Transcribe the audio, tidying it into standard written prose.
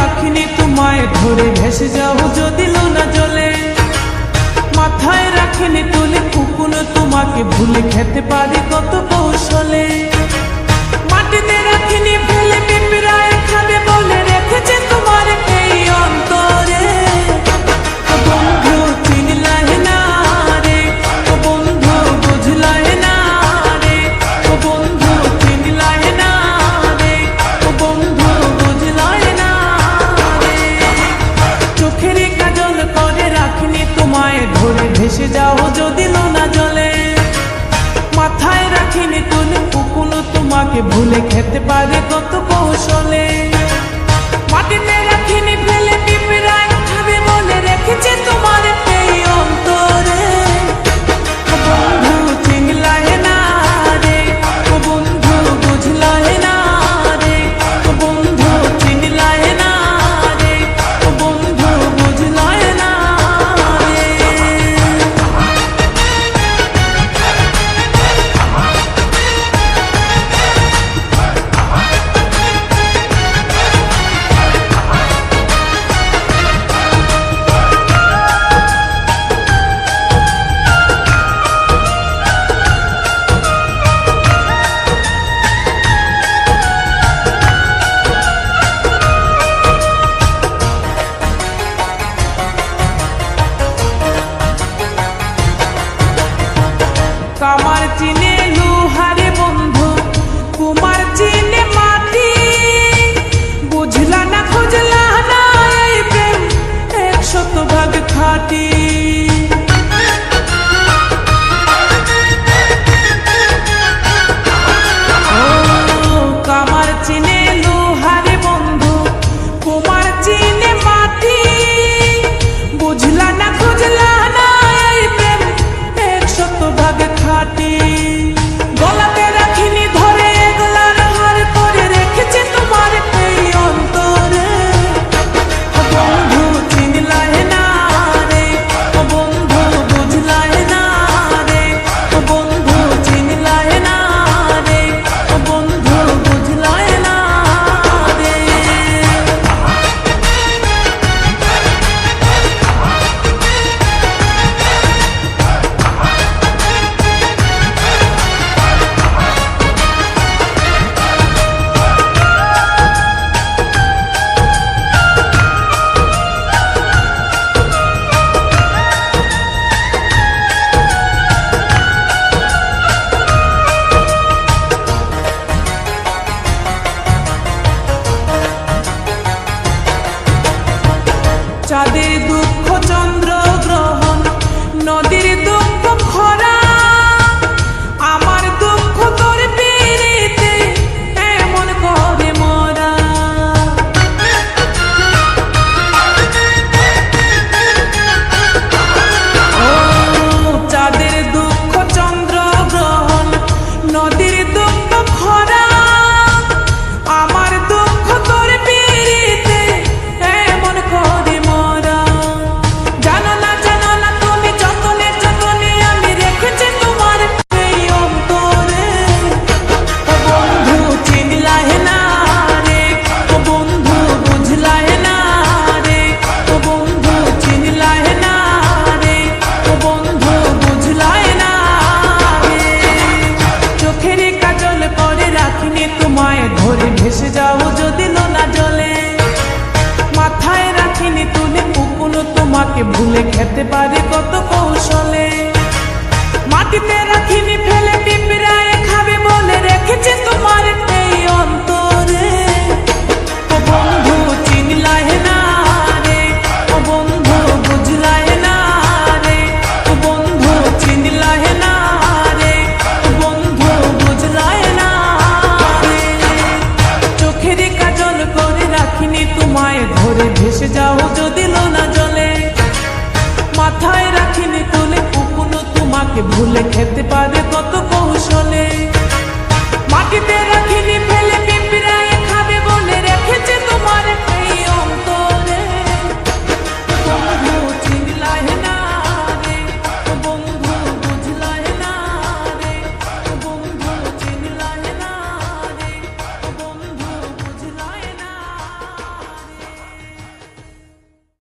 রাখিনি তোমায় ধরে ভেসে যাও যদি লোনা জলে। মাথায় রাখিনি তুলে কখনো তোমাকে ভুলে খেতে পারি কত কৌশলে। মাটিতে রাখিনি ফেলে পিঁপড়ায় খাবে বলে রেখেছে তোমার এই অন্তরে। ও বন্ধু চিনলাই না রে, ও বন্ধু বুঝলাই না রে, ও বন্ধু চিনলাই না রে, ও বন্ধু বুঝলাই না রে। চোখের কাজল করে রাখিনি তোমায় ধরে ভেসে যাও যদি লোনা জলে। মাথায় রাখিনি তুলে কখনো তোমাকে ভুলে খেতে পারে কত কৌশলে। মাটিতে রাখিনি ফেলে পিঁপড়ায় খাবে বলে রেখেছে তোমার এই অন্তরে। ও বন্ধু চিনলাই না রে, ও বন্ধু বুঝলাই না রে, ও বন্ধু চিনলাই না রে, ও বন্ধু বুঝলাই না রে। কামার চিনে লোহারে বন্ধু, কুমার চিনে মাটি। বুঝলা না খুঁজলা না এই প্রেম 100% খাঁটি। কামার চিনে লোহারে বন্ধু, কুমার চিনে মাটি। বুঝলা না খুঁজলা না এই প্রেম 100% খাঁটি। গলাতে রাখিনি ধরে গলার হার করে রেখেছে তোমার এই অন্তরে। ও বন্ধু চিনলাই না রে, ও বন্ধু বুঝলাই না রে, ও বন্ধু চিনলাই না রে, ও বন্ধু বুঝলাই না রে। চাঁদের দুঃখ চন্দ্র গ্রহণ, নদীর দুঃখ খরা। আমার দুঃখ তোর পিরিতে এমন করে মরা। ও চাঁদের দুঃখ চন্দ্র গ্রহণ, নদীর দুঃখ খরা। আমার দুঃখ তোর পিরিতে এমন করে মরা। জানো না তুমি যতনে যতনে আমি রেখেছি তোমার এই অন্তরে। ও বন্ধু চিনলাই না রে, ও বন্ধু বুঝলাই না রে, ও বন্ধু চিনলাই না রে, ও বন্ধু বুঝলাই না রে। চোখের কাজল করে রাখিনি তোমায় ধরে ভেসে যাও যদি লোনা জলে। মাথায় রাখিনি তুলে কখনো তোমাকে ভুলে খেতে পারি কত কৌশলে। মাটিতে রাখিনি ফেলে পিঁপড়ায় খাবে বলে রেখেছে তোমার এই অন্তরে। ও বন্ধু চিনলাই না রে, ও বন্ধু বুঝলাই না রে, ও বন্ধু চিনলাই না রে, ও বন্ধু বুঝলাই না রে। চোখের কাজল করে রাখিনি তোমায় ধরে ভেসে যাও যদি লোনা জলে। মাথায় রাখিনি তুলে কখনো তোমাকে ভুলে খেতে পারে কত